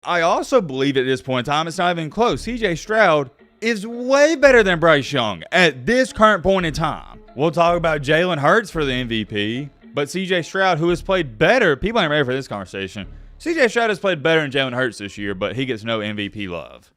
I also believe at this point in time, it's not even close. CJ Stroud is way better than Bryce Young at this current point in time. We'll talk about Jalen Hurts for the MVP, but CJ Stroud, who has played better, people ain't ready for this conversation. CJ Stroud has played better than Jalen Hurts this year, but he gets no MVP love.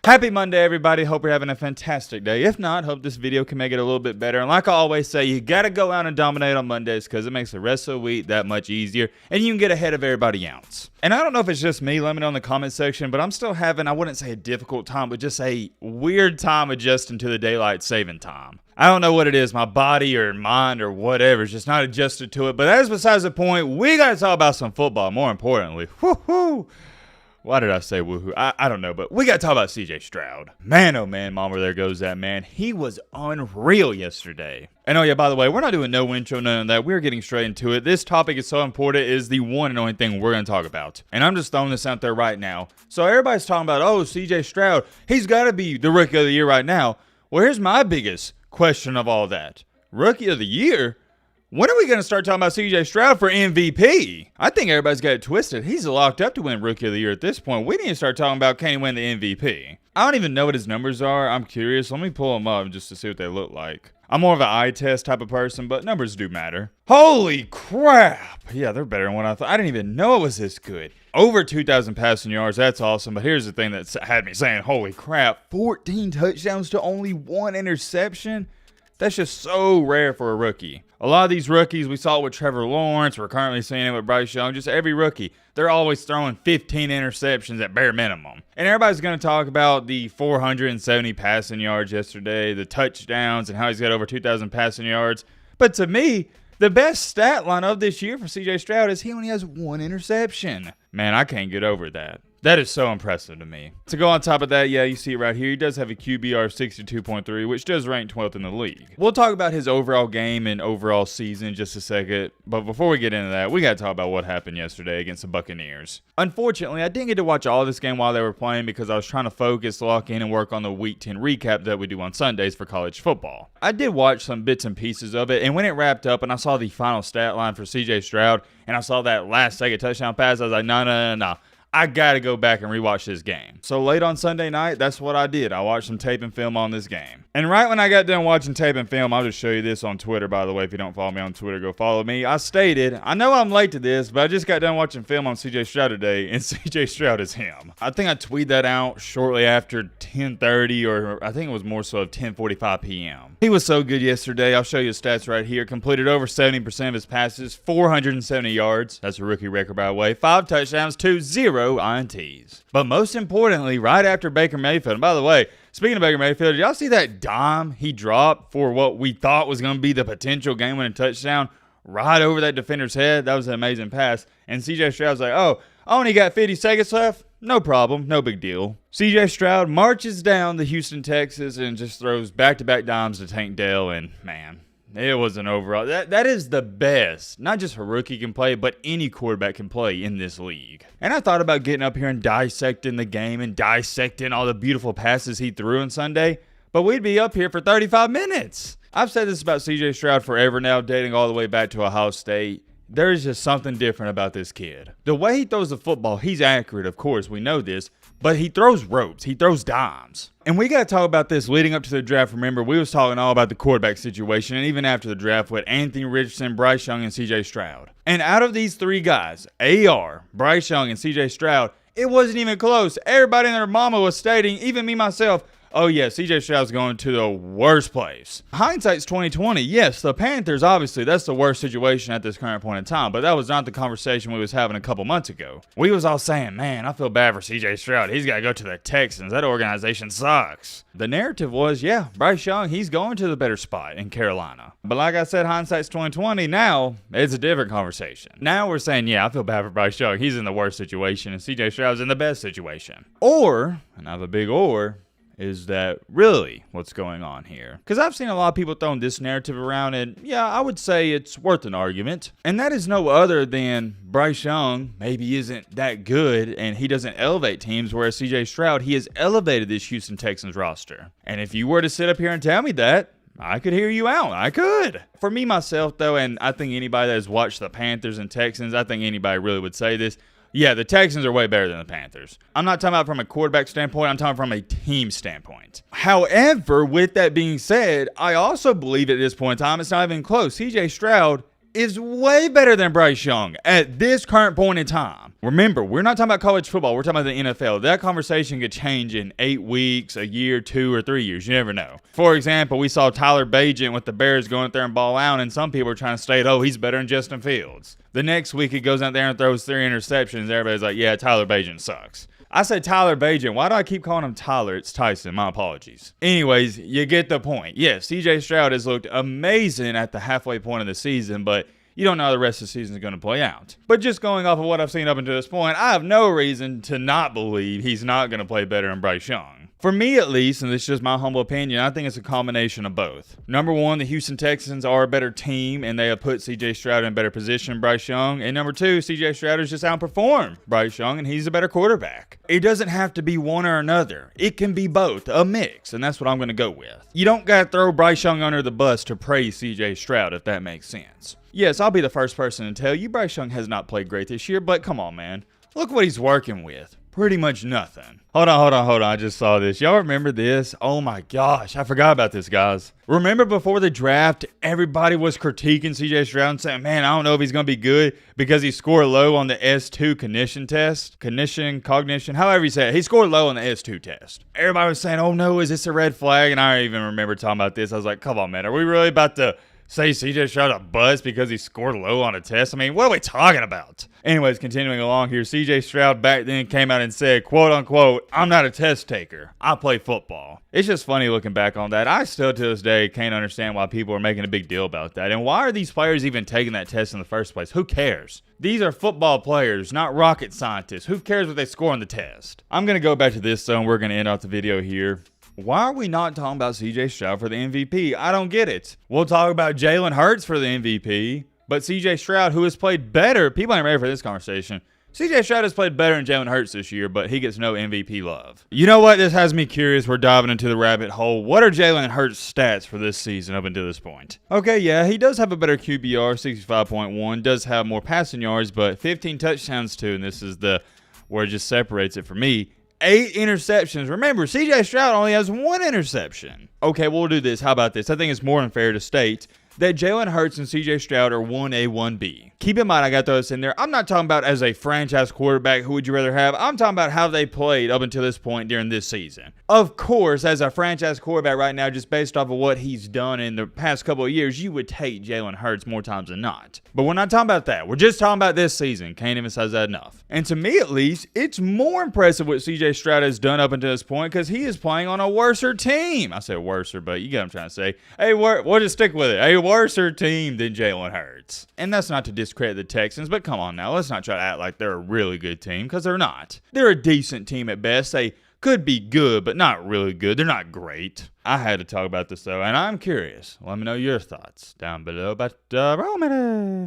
Happy Monday, everybody. Hope you're having a fantastic day. If not, hope this video can make it a little bit better. And like I always say, you got to go out and dominate on Mondays because it makes the rest of the week that much easier and you can get ahead of everybody else. And I don't know if it's just me, let me know in the comment section, but I'm still having, I wouldn't say a difficult time, but just a weird time adjusting to the daylight saving time. I don't know what it is, my body or mind or whatever is just not adjusted to it. But that is besides the point. We got to talk about some football, more importantly. Woohoo! Why did I say woohoo? I don't know, but we got to talk about CJ Stroud. Man, oh man, mama, there goes that man. He was unreal yesterday. And oh yeah, by the way, we're not doing no intro, none of that. We're getting straight into it. This topic is so important. It is the one and only thing we're going to talk about. And I'm just throwing this out there right now. So everybody's talking about, oh, CJ Stroud, he's got to be the rookie of the year right now. Well, here's my biggest question of all that. Rookie of the year? When are we going to start talking about CJ Stroud for MVP? I think everybody's got it twisted. He's locked up to win Rookie of the Year at this point. We need to start talking about can he win the MVP. I don't even know what his numbers are. I'm curious. Let me pull them up just to see what they look like. I'm more of an eye test type of person, but numbers do matter. Holy crap. Yeah, they're better than what I thought. I didn't even know it was this good. Over 2,000 passing yards. That's awesome. But here's the thing that had me saying, holy crap. 14 touchdowns to only 1 interception. That's just so rare for a rookie. A lot of these rookies, we saw it with Trevor Lawrence. We're currently seeing it with Bryce Young. Just every rookie, they're always throwing 15 interceptions at bare minimum. And everybody's going to talk about the 470 passing yards yesterday, the touchdowns, and how he's got over 2,000 passing yards. But to me, the best stat line of this year for CJ Stroud is he only has 1 interception. Man, I can't get over that. That is so impressive to me. To go on top of that, yeah, you see it right here. He does have a QBR of 62.3, which does rank 12th in the league. We'll talk about his overall game and overall season in just a second. But before we get into that, we got to talk about what happened yesterday against the Buccaneers. Unfortunately, I didn't get to watch all of this game while they were playing because I was trying to focus, lock in, and work on the Week 10 recap that we do on Sundays for college football. I did watch some bits and pieces of it, and when it wrapped up and I saw the final stat line for CJ Stroud, and I saw that last second touchdown pass, I was like, no. I got to go back and rewatch this game. So late on Sunday night, that's what I did. I watched some tape and film on this game. And right when I got done watching tape and film, I'll just show you this on Twitter, by the way. If you don't follow me on Twitter, go follow me. I stated, I know I'm late to this, but I just got done watching film on CJ Stroud today, and CJ Stroud is him. I think I tweeted that out shortly after 10:30, or I think it was more so of 10:45 p.m. He was so good yesterday. I'll show you his stats right here. Completed over 70% of his passes, 470 yards. That's a rookie record, by the way. 5 touchdowns to 0 INTs. But most importantly, right after Baker Mayfield, and by the way, speaking of Baker Mayfield, did y'all see that dime he dropped for what we thought was going to be the potential game-winning touchdown right over that defender's head? That was an amazing pass. And CJ Stroud's like, oh, I only got 50 seconds left. No problem. No big deal. CJ Stroud marches down the Houston, Texas, and just throws back-to-back dimes to Tank Dell, and man, it was an overall. That is the best. Not just a rookie can play, but any quarterback can play in this league. And I thought about getting up here and dissecting the game and dissecting all the beautiful passes he threw on Sunday, but we'd be up here for 35 minutes. I've said this about CJ Stroud forever now, dating all the way back to Ohio State. There's just something different about this kid. The way he throws the football, he's accurate, of course, we know this, but he throws ropes, he throws dimes. And we got to talk about this leading up to the draft. Remember, we was talking all about the quarterback situation, and even after the draft with Anthony Richardson, Bryce Young, and CJ Stroud. And out of these 3 guys, AR, Bryce Young, and CJ Stroud, it wasn't even close. Everybody and their mama was stating, even me myself, oh yeah, CJ Stroud's going to the worst place. Hindsight's 2020. Yes, the Panthers, obviously, that's the worst situation at this current point in time, but that was not the conversation we was having a couple months ago. We was all saying, man, I feel bad for CJ Stroud. He's got to go to the Texans. That organization sucks. The narrative was, yeah, Bryce Young, he's going to the better spot in Carolina. But like I said, hindsight's 2020. Now, it's a different conversation. Now we're saying, yeah, I feel bad for Bryce Young. He's in the worst situation, and CJ Stroud's in the best situation. Or, and I have a big or, is that really what's going on here? Because I've seen a lot of people throwing this narrative around, and yeah, I would say it's worth an argument. And that is no other than Bryce Young maybe isn't that good, and he doesn't elevate teams, whereas CJ Stroud, he has elevated this Houston Texans roster. And if you were to sit up here and tell me that, I could hear you out. I could. For me, myself, though, and I think anybody that has watched the Panthers and Texans, I think anybody really would say this. Yeah, the Texans are way better than the Panthers. I'm not talking about from a quarterback standpoint. I'm talking from a team standpoint. However, with that being said, I also believe at this point in time, it's not even close. CJ Stroud is way better than Bryce Young at this current point in time. Remember, we're not talking about college football. We're talking about the NFL. That conversation could change in 8 weeks, a year, 2 or 3 years. You never know. For example, we saw Tyler Bagent with the Bears going out there and ball out, and some people are trying to state, oh, he's better than Justin Fields. The next week, he goes out there and throws 3 interceptions. Everybody's like, yeah, Tyler Bagent sucks. I said Tyler Bagent. Why do I keep calling him Tyler? It's Tyson. My apologies. Anyways, you get the point. Yes, CJ Stroud has looked amazing at the halfway point of the season, but you don't know how the rest of the season is going to play out. But just going off of what I've seen up until this point, I have no reason to not believe he's not going to play better than Bryce Young. For me, at least, and this is just my humble opinion, I think it's a combination of both. Number one, the Houston Texans are a better team, and they have put C.J. Stroud in a better position than Bryce Young. And number two, C.J. Stroud has just outperformed Bryce Young, and he's a better quarterback. It doesn't have to be one or another. It can be both, a mix, and that's what I'm going to go with. You don't got to throw Bryce Young under the bus to praise C.J. Stroud, if that makes sense. Yes, I'll be the first person to tell you Bryce Young has not played great this year, but come on, man. Look what he's working with. Pretty much nothing. Hold on. I just saw this. Y'all remember this? Oh my gosh. I forgot about this, guys. Remember before the draft, everybody was critiquing CJ Stroud and saying, man, I don't know if he's going to be good because he scored low on the S2 cognition test. Cognition, however you say it. He scored low on the S2 test. Everybody was saying, oh no, is this a red flag? And I don't even remember talking about this. I was like, come on, man. Are we really about to say CJ Stroud a bust because he scored low on a test? I mean, what are we talking about? Anyways, continuing along here, CJ Stroud back then came out and said, quote unquote, I'm not a test taker. I play football. It's just funny looking back on that. I still to this day can't understand why people are making a big deal about that. And why are these players even taking that test in the first place? Who cares? These are football players, not rocket scientists. Who cares what they score on the test? I'm going to go back to this though, and we're going to end off the video here. Why are we not talking about CJ Stroud for the MVP? I don't get it. We'll talk about Jalen Hurts for the MVP, but CJ Stroud, who has played better, people ain't ready for this conversation. CJ Stroud has played better than Jalen Hurts this year, but he gets no MVP love. You know what? This has me curious. We're diving into the rabbit hole. What are Jalen Hurts' stats for this season up until this point? Okay, yeah, he does have a better QBR, 65.1, does have more passing yards, but 15 touchdowns too, and this is where it just separates it for me. 8 interceptions. Remember, CJ Stroud only has 1 interception. Okay, we'll do this. How about this? I think it's more unfair to state that Jalen Hurts and CJ Stroud are 1A, 1B. Keep in mind, I got to throw this in there. I'm not talking about as a franchise quarterback, who would you rather have? I'm talking about how they played up until this point during this season. Of course, as a franchise quarterback right now, just based off of what he's done in the past couple of years, you would take Jalen Hurts more times than not. But we're not talking about that. We're just talking about this season. Can't emphasize that enough. And to me, at least, it's more impressive what CJ Stroud has done up until this point because he is playing on a worser team. I said worser, but you get what I'm trying to say. Hey, we'll just stick with it. A worser team than Jalen Hurts. And that's not to discredit the Texans, but come on now. Let's not try to act like they're a really good team because they're not. They're a decent team at best. They could be good, but not really good. They're not great. I had to talk about this though, and I'm curious. Let me know your thoughts down below about Roman.